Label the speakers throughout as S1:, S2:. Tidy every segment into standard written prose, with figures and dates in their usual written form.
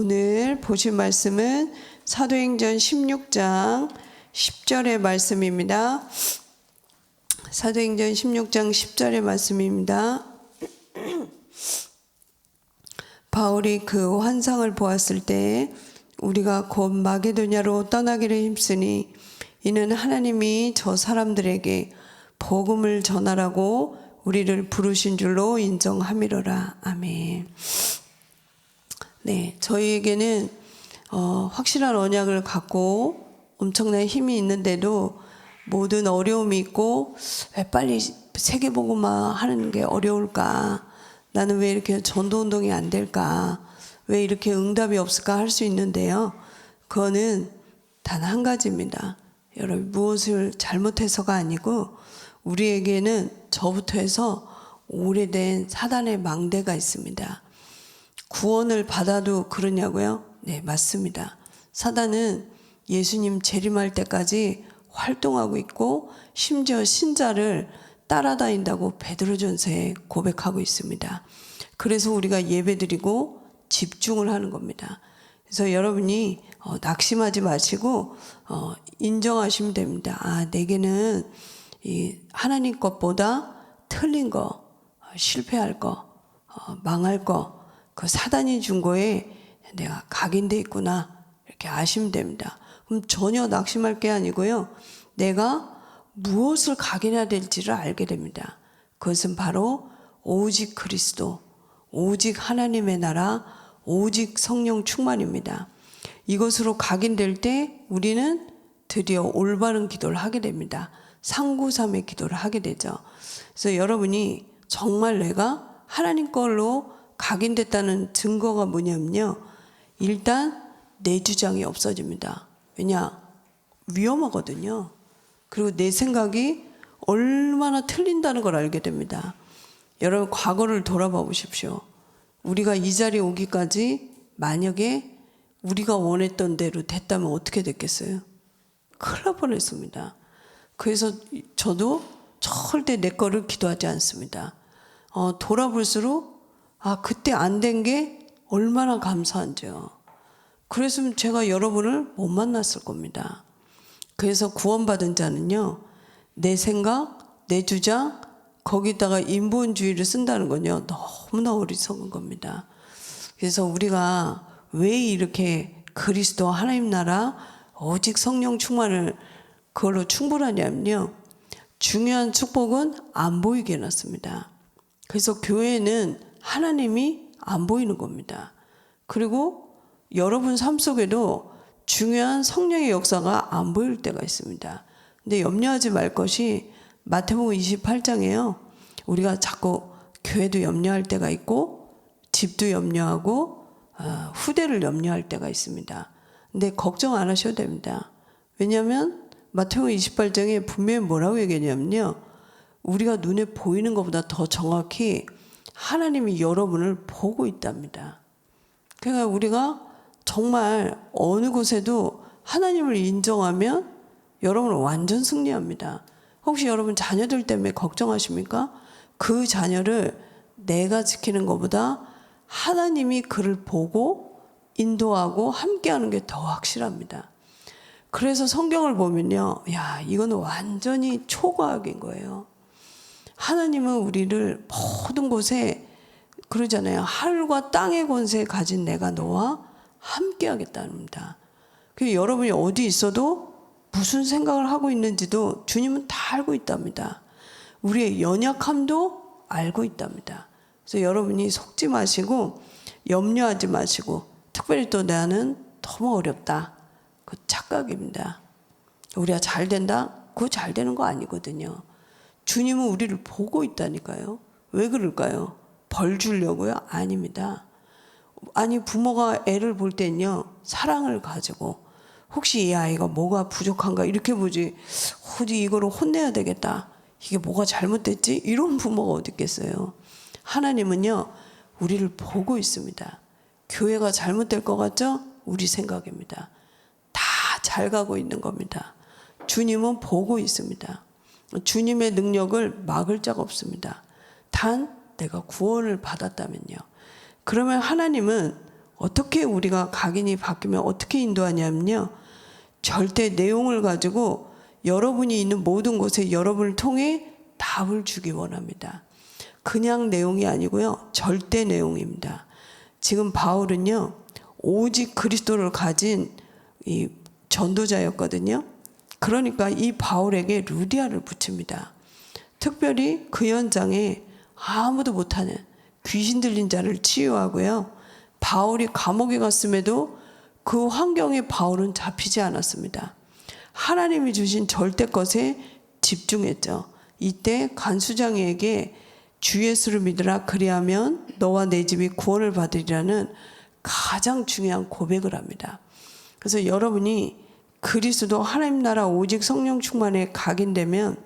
S1: 오늘 보실 말씀은 사도행전 16장 10절의 말씀입니다. 사도행전 16장 10절의 말씀입니다. 바울이 그 환상을 보았을 때 우리가 곧 마게도냐로 떠나기를 힘쓰니 이는 하나님이 저 사람들에게 복음을 전하라고 우리를 부르신 줄로 인정함이로라. 아멘. 네, 저희에게는 확실한 언약을 갖고 엄청난 힘이 있는데도 모든 어려움이 있고 왜 빨리 세계복음화 하는 게 어려울까? 나는 왜 이렇게 전도운동이 안 될까? 왜 이렇게 응답이 없을까 할 수 있는데요. 그거는 단 한 가지입니다. 여러분, 무엇을 잘못해서가 아니고 우리에게는 저부터 해서 오래된 사단의 망대가 있습니다. 구원을 받아도 그러냐고요? 네, 맞습니다. 사단은 예수님 재림할 때까지 활동하고 있고 심지어 신자를 따라다닌다고 베드로전서에 고백하고 있습니다. 그래서 우리가 예배드리고 집중을 하는 겁니다. 그래서 여러분이 낙심하지 마시고 인정하시면 됩니다. 아, 내게는 이 하나님 것보다 틀린 거, 실패할 거, 망할 거, 그 사단이 준 거에 내가 각인돼 있구나, 이렇게 아시면 됩니다. 그럼 전혀 낙심할 게 아니고요, 내가 무엇을 각인해야 될지를 알게 됩니다. 그것은 바로 오직 그리스도, 오직 하나님의 나라, 오직 성령 충만입니다. 이것으로 각인될 때 우리는 드디어 올바른 기도를 하게 됩니다. 상구삼의 기도를 하게 되죠. 그래서 여러분이 정말 내가 하나님 걸로 각인됐다는 증거가 뭐냐면요, 일단 내 주장이 없어집니다. 왜냐? 위험하거든요. 그리고 내 생각이 얼마나 틀린다는 걸 알게 됩니다. 여러분, 과거를 돌아봐 보십시오. 우리가 이 자리에 오기까지 만약에 우리가 원했던 대로 됐다면 어떻게 됐겠어요? 큰일 날 뻔했습니다. 그래서 저도 절대 내 거를 기도하지 않습니다. 돌아볼수록 그때 안 된 게 얼마나 감사한지요. 그랬으면 제가 여러분을 못 만났을 겁니다. 그래서 구원받은 자는요, 내 생각, 내 주장, 거기다가 인본주의를 쓴다는 건요, 너무나 어리석은 겁니다. 그래서 우리가 왜 이렇게 그리스도 하나님 나라 오직 성령 충만을 그걸로 충분하냐면요, 중요한 축복은 안 보이게 해놨습니다. 그래서 교회는 하나님이 안 보이는 겁니다. 그리고 여러분 삶 속에도 중요한 성령의 역사가 안 보일 때가 있습니다. 근데 염려하지 말 것이 마태복음 28장에요. 우리가 자꾸 교회도 염려할 때가 있고 집도 염려하고 후대를 염려할 때가 있습니다. 근데 걱정 안 하셔도 됩니다. 왜냐하면 마태복음 28장에 분명히 뭐라고 얘기하냐면요, 우리가 눈에 보이는 것보다 더 정확히 하나님이 여러분을 보고 있답니다. 그러니까 우리가 정말 어느 곳에도 하나님을 인정하면 여러분은 완전 승리합니다. 혹시 여러분 자녀들 때문에 걱정하십니까? 그 자녀를 내가 지키는 것보다 하나님이 그를 보고 인도하고 함께하는 게 더 확실합니다. 그래서 성경을 보면요, 야, 이거는 완전히 초과학인 거예요. 하나님은 우리를 모든 곳에 그러잖아요. 하늘과 땅의 권세 가진 내가 너와 함께 하겠답니다. 그래서 여러분이 어디 있어도 무슨 생각을 하고 있는지도 주님은 다 알고 있답니다. 우리의 연약함도 알고 있답니다. 그래서 여러분이 속지 마시고 염려하지 마시고, 특별히 또 나는 너무 어렵다, 그 착각입니다. 우리가 잘 된다? 그거 잘 되는 거 아니거든요. 주님은 우리를 보고 있다니까요. 왜 그럴까요? 벌 주려고요? 아닙니다. 아니, 부모가 애를 볼 때는요, 사랑을 가지고 혹시 이 아이가 뭐가 부족한가 이렇게 보지, 어디 이거를 혼내야 되겠다, 이게 뭐가 잘못됐지, 이런 부모가 어디 있겠어요. 하나님은요, 우리를 보고 있습니다. 교회가 잘못될 것 같죠? 우리 생각입니다. 다 잘 가고 있는 겁니다. 주님은 보고 있습니다. 주님의 능력을 막을 자가 없습니다. 단 내가 구원을 받았다면요. 그러면 하나님은 어떻게 우리가 각인이 바뀌면 어떻게 인도하냐면요. 절대 내용을 가지고 여러분이 있는 모든 곳에 여러분을 통해 답을 주기 원합니다. 그냥 내용이 아니고요. 절대 내용입니다. 지금 바울은요. 오직 그리스도를 가진 이 전도자였거든요. 그러니까 이 바울에게 루디아를 붙입니다. 특별히 그 현장에 아무도 못하는 귀신 들린 자를 치유하고요. 바울이 감옥에 갔음에도 그 환경에 바울은 잡히지 않았습니다. 하나님이 주신 절대 것에 집중했죠. 이때 간수장에게 주 예수를 믿으라 그리하면 너와 내 집이 구원을 받으리라는 가장 중요한 고백을 합니다. 그래서 여러분이 그리스도 하나님 나라 오직 성령 충만에 각인되면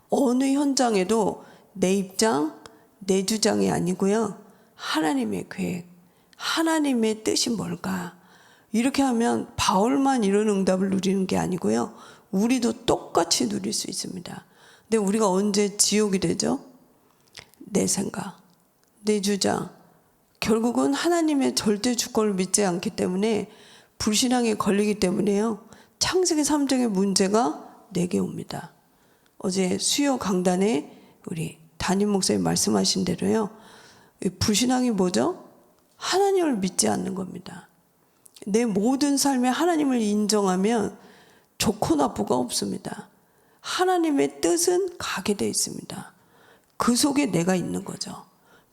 S1: 어느 현장에도 내 입장, 내 주장이 아니고요. 하나님의 계획, 하나님의 뜻이 뭘까? 이렇게 하면 바울만 이런 응답을 누리는 게 아니고요. 우리도 똑같이 누릴 수 있습니다. 근데 우리가 언제 지옥이 되죠? 내 생각, 내 주장. 결국은 하나님의 절대 주권을 믿지 않기 때문에 불신앙에 걸리기 때문에요. 창세기 3장의 문제가 내게 옵니다. 어제 수요 강단에 우리 담임 목사님 말씀하신 대로요. 불신앙이 뭐죠? 하나님을 믿지 않는 겁니다. 내 모든 삶에 하나님을 인정하면 좋고 나쁘가 없습니다. 하나님의 뜻은 가게 돼 있습니다. 그 속에 내가 있는 거죠.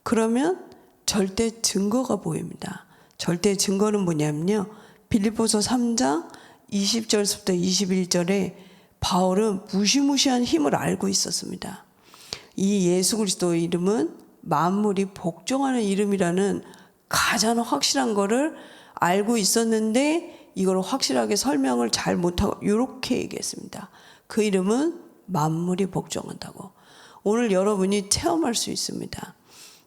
S1: 그러면 절대 증거가 보입니다. 절대 증거는 뭐냐면요. 빌립보서 3장 20절부터 21절에 바울은 무시무시한 힘을 알고 있었습니다. 이 예수 그리스도의 이름은 만물이 복종하는 이름이라는 가장 확실한 거를 알고 있었는데 이걸 확실하게 설명을 잘 못하고 이렇게 얘기했습니다. 그 이름은 만물이 복종한다고. 오늘 여러분이 체험할 수 있습니다.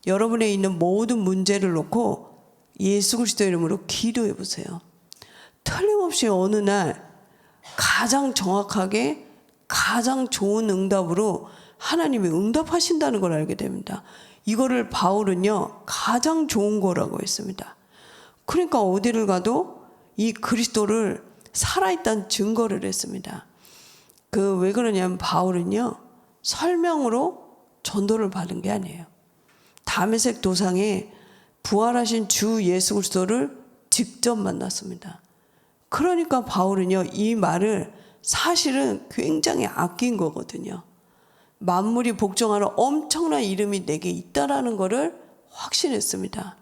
S1: 여러분에 있는 모든 문제를 놓고 예수 그리스도 이름으로 기도해 보세요. 틀림없이 어느 날 가장 정확하게 가장 좋은 응답으로 하나님이 응답하신다는 걸 알게 됩니다. 이거를 바울은요 가장 좋은 거라고 했습니다. 그러니까 어디를 가도 이 그리스도를 살아있다는 증거를 했습니다. 왜 그러냐면 바울은요 설명으로 전도를 받은 게 아니에요. 다메섹 도상에 부활하신 주 예수 그리스도를 직접 만났습니다. 그러니까 바울은요 이 말을 사실은 굉장히 아낀 거거든요. 만물이 복종하는 엄청난 이름이 내게 있다라는 것을 확신했습니다.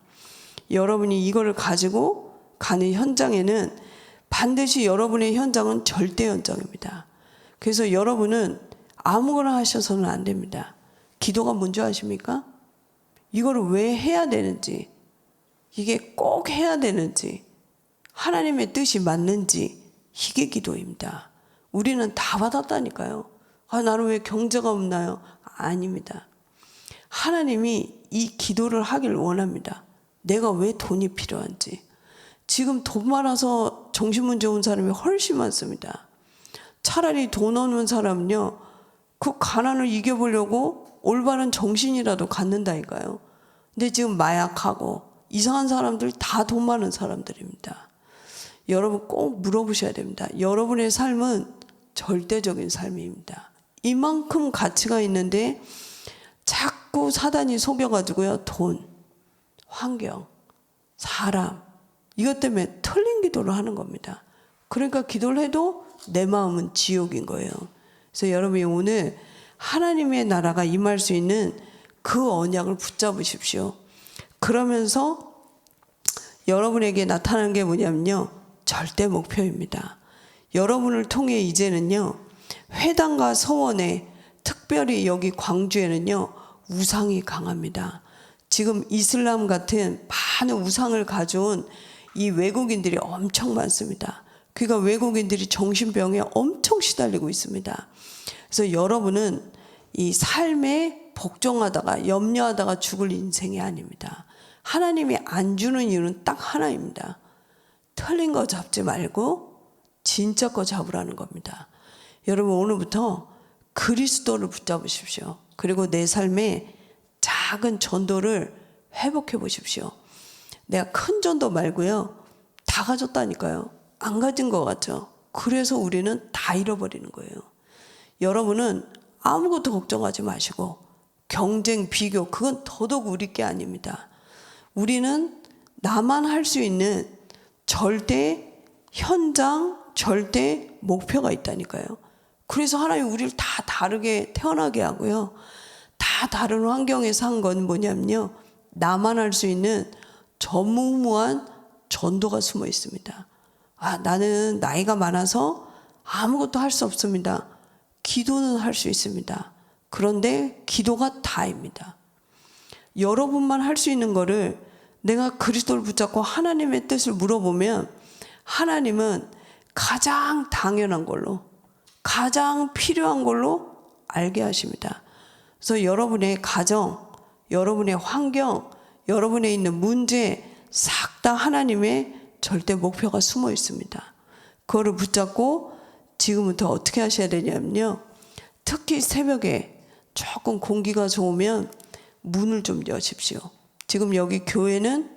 S1: 여러분이 이거를 가지고 가는 현장에는 반드시 여러분의 현장은 절대 현장입니다. 그래서 여러분은 아무거나 하셔서는 안 됩니다. 기도가 뭔지 아십니까? 이거를 왜 해야 되는지, 이게 꼭 해야 되는지, 하나님의 뜻이 맞는지, 이게 기도입니다. 우리는 다 받았다니까요. 나는 왜 경제가 없나요? 아닙니다. 하나님이 이 기도를 하길 원합니다. 내가 왜 돈이 필요한지. 지금 돈 많아서 정신문제 온 사람이 훨씬 많습니다. 차라리 돈 없는 사람은요, 그 가난을 이겨보려고 올바른 정신이라도 갖는다니까요. 근데 지금 마약하고 이상한 사람들 다 돈 많은 사람들입니다. 여러분 꼭 물어보셔야 됩니다. 여러분의 삶은 절대적인 삶입니다. 이만큼 가치가 있는데 자꾸 사단이 속여가지고요. 돈, 환경, 사람 이것 때문에 틀린 기도를 하는 겁니다. 그러니까 기도를 해도 내 마음은 지옥인 거예요. 그래서 여러분이 오늘 하나님의 나라가 임할 수 있는 그 언약을 붙잡으십시오. 그러면서 여러분에게 나타나는 게 뭐냐면요. 절대 목표입니다. 여러분을 통해 이제는요. 회당과 서원에 특별히 여기 광주에는요. 우상이 강합니다. 지금 이슬람 같은 많은 우상을 가져온 이 외국인들이 엄청 많습니다. 그러니까 외국인들이 정신병에 엄청 시달리고 있습니다. 그래서 여러분은 이 삶에 복종하다가 염려하다가 죽을 인생이 아닙니다. 하나님이 안 주는 이유는 딱 하나입니다. 틀린 거 잡지 말고 진짜 거 잡으라는 겁니다. 여러분 오늘부터 그리스도를 붙잡으십시오. 그리고 내 삶에 작은 전도를 회복해 보십시오. 내가 큰 전도 말고요. 다 가졌다니까요. 안 가진 것 같죠. 그래서 우리는 다 잃어버리는 거예요. 여러분은 아무것도 걱정하지 마시고 경쟁, 비교 그건 더더욱 우리 게 아닙니다. 우리는 나만 할 수 있는 절대 현장, 절대 목표가 있다니까요. 그래서 하나님이 우리를 다 다르게 태어나게 하고요. 다 다른 환경에서 한 건 뭐냐면요. 나만 할 수 있는 전무후무한 전도가 숨어 있습니다. 나는 나이가 많아서 아무것도 할 수 없습니다. 기도는 할 수 있습니다. 그런데 기도가 다입니다. 여러분만 할 수 있는 거를 내가 그리스도를 붙잡고 하나님의 뜻을 물어보면 하나님은 가장 당연한 걸로, 가장 필요한 걸로 알게 하십니다. 그래서 여러분의 가정, 여러분의 환경, 여러분에 있는 문제 싹 다 하나님의 절대 목표가 숨어 있습니다. 그거를 붙잡고 지금부터 어떻게 하셔야 되냐면요. 특히 새벽에 조금 공기가 좋으면 문을 좀 여십시오. 지금 여기 교회는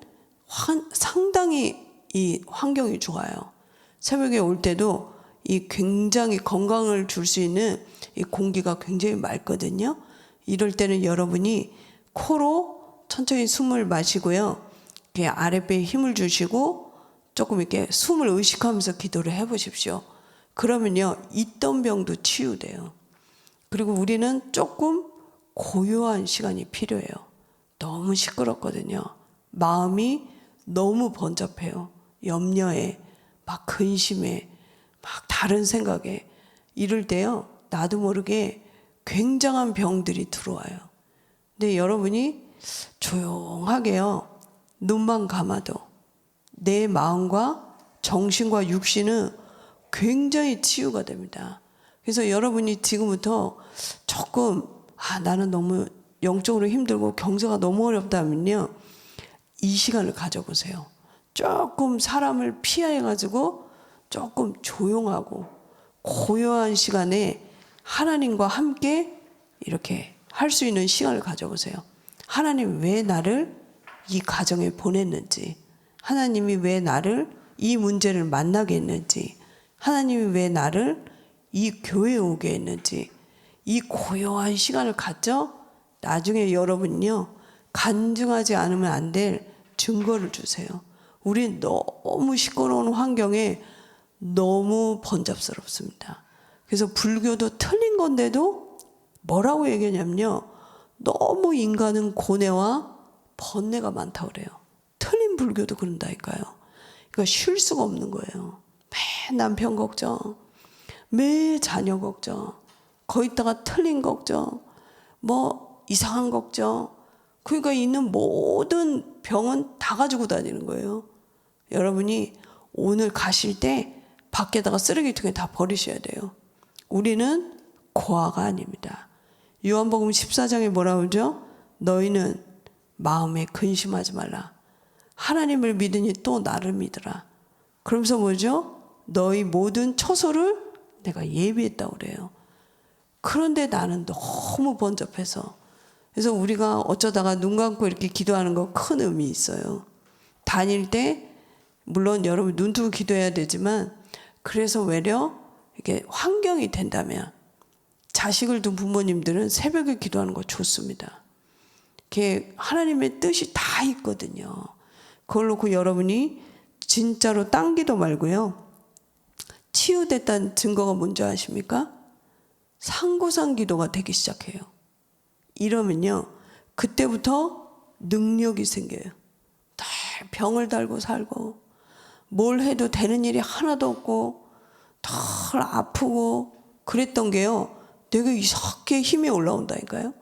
S1: 상당히 이 환경이 좋아요. 새벽에 올 때도 이 굉장히 건강을 줄 수 있는 이 공기가 굉장히 맑거든요. 이럴 때는 여러분이 코로 천천히 숨을 마시고요. 이렇게 아랫배에 힘을 주시고 조금 이렇게 숨을 의식하면서 기도를 해보십시오. 그러면요, 있던 병도 치유돼요. 그리고 우리는 조금 고요한 시간이 필요해요. 너무 시끄럽거든요. 마음이 너무 번잡해요. 염려에, 막 근심에, 막 다른 생각에. 이럴 때요, 나도 모르게 굉장한 병들이 들어와요. 근데 여러분이 조용하게요, 눈만 감아도 내 마음과 정신과 육신은 굉장히 치유가 됩니다. 그래서 여러분이 지금부터 조금 나는 너무 영적으로 힘들고 경제가 너무 어렵다면요, 이 시간을 가져보세요. 조금 사람을 피해가지고 조금 조용하고 고요한 시간에 하나님과 함께 이렇게 할 수 있는 시간을 가져보세요. 하나님 왜 나를 이 가정에 보냈는지, 하나님이 왜 나를 이 문제를 만나게 했는지, 하나님이 왜 나를 이 교회에 오게 했는지, 이 고요한 시간을 갖죠. 나중에 여러분요, 간증하지 않으면 안 될 증거를 주세요. 우리 너무 시끄러운 환경에 너무 번잡스럽습니다. 그래서 불교도 틀린 건데도 뭐라고 얘기하냐면요, 너무 인간은 고뇌와 번뇌가 많다고 그래요. 틀린 불교도 그런다니까요. 그러니까 쉴 수가 없는 거예요. 매 남편 걱정, 매 자녀 걱정, 거기다가 틀린 걱정, 뭐 이상한 걱정. 그러니까 있는 모든 병은 다 가지고 다니는 거예요. 여러분이 오늘 가실 때 밖에다가 쓰레기통에 다 버리셔야 돼요. 우리는 고아가 아닙니다. 요한복음 14장에 뭐라 그러죠? 너희는 마음에 근심하지 말라. 하나님을 믿으니 또 나를 믿으라. 그러면서 뭐죠? 너희 모든 처소를 내가 예비했다고 그래요. 그런데 나는 너무 번잡해서. 그래서 우리가 어쩌다가 눈 감고 이렇게 기도하는 거 큰 의미 있어요. 다닐 때 물론 여러분 눈 뜨고 기도해야 되지만, 그래서 외려 이게 환경이 된다면 자식을 둔 부모님들은 새벽에 기도하는 거 좋습니다. 이렇게 하나님의 뜻이 다 있거든요. 그걸 놓고 여러분이 진짜로 딴 기도 말고요, 치유됐다는 증거가 뭔지 아십니까? 상고상 기도가 되기 시작해요. 이러면요, 그때부터 능력이 생겨요. 늘 병을 달고 살고 뭘 해도 되는 일이 하나도 없고 늘 아프고 그랬던 게요, 되게 이상하게 힘이 올라온다니까요.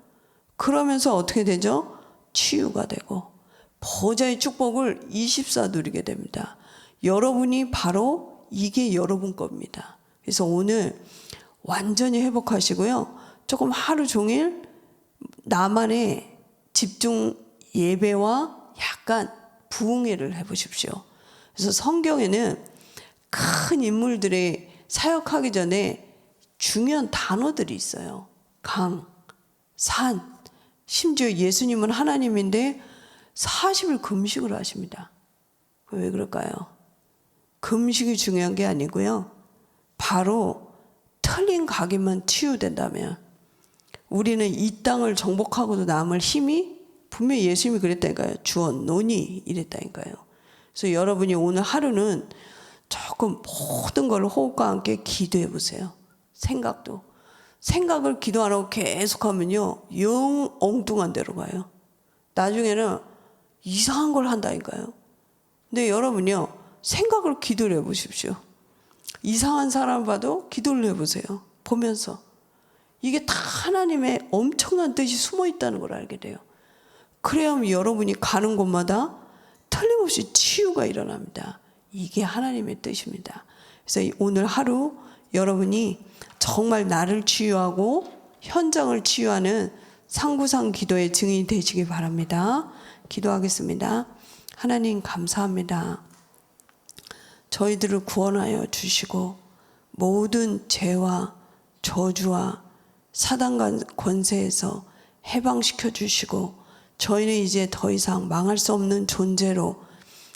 S1: 그러면서 어떻게 되죠? 치유가 되고 보좌의 축복을 24 누리게 됩니다. 여러분이 바로 이게 여러분 겁니다. 그래서 오늘 완전히 회복하시고요, 조금 하루 종일 나만의 집중 예배와 약간 부흥회를 해보십시오. 그래서 성경에는 큰 인물들의 사역하기 전에 중요한 단어들이 있어요. 강, 산, 심지어 예수님은 하나님인데 40일 금식을 하십니다. 왜 그럴까요? 금식이 중요한 게 아니고요. 바로 틀린 각인만 치유된다면 우리는 이 땅을 정복하고도 남을 힘이 분명히 예수님이 그랬다니까요. 주었노니 이랬다니까요. 그래서 여러분이 오늘 하루는 조금 모든 걸 호흡과 함께 기도해 보세요. 생각을 기도 안 하고 계속하면요 영 엉뚱한 데로 가요. 나중에는 이상한 걸 한다니까요. 근데 여러분요 생각을 기도를 해보십시오. 이상한 사람 봐도 기도를 해보세요. 보면서 이게 다 하나님의 엄청난 뜻이 숨어 있다는 걸 알게 돼요. 그래야 여러분이 가는 곳마다 틀림없이 치유가 일어납니다. 이게 하나님의 뜻입니다. 그래서 오늘 하루 여러분이 정말 나를 치유하고 현장을 치유하는 상구상 기도의 증인이 되시기 바랍니다. 기도하겠습니다. 하나님 감사합니다. 저희들을 구원하여 주시고 모든 죄와 저주와 사단과 권세에서 해방시켜 주시고 저희는 이제 더 이상 망할 수 없는 존재로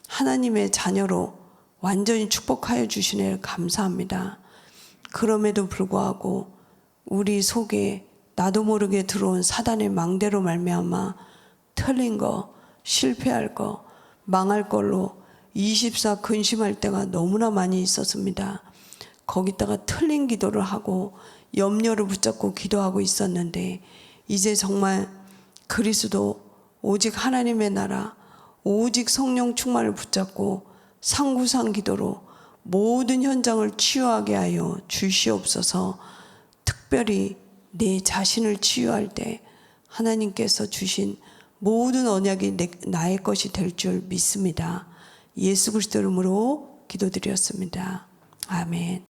S1: 하나님의 자녀로 완전히 축복하여 주시네 감사합니다. 그럼에도 불구하고 우리 속에 나도 모르게 들어온 사단의 망대로 말미암아 틀린 거, 실패할 거, 망할 걸로 24 근심할 때가 너무나 많이 있었습니다. 거기다가 틀린 기도를 하고 염려를 붙잡고 기도하고 있었는데 이제 정말 그리스도 오직 하나님의 나라 오직 성령 충만을 붙잡고 상구상 기도로 모든 현장을 치유하게 하여 주시옵소서. 특별히 내 자신을 치유할 때 하나님께서 주신 모든 언약이 나의 것이 될 줄 믿습니다. 예수 그리스도 이름으로 기도드렸습니다. 아멘.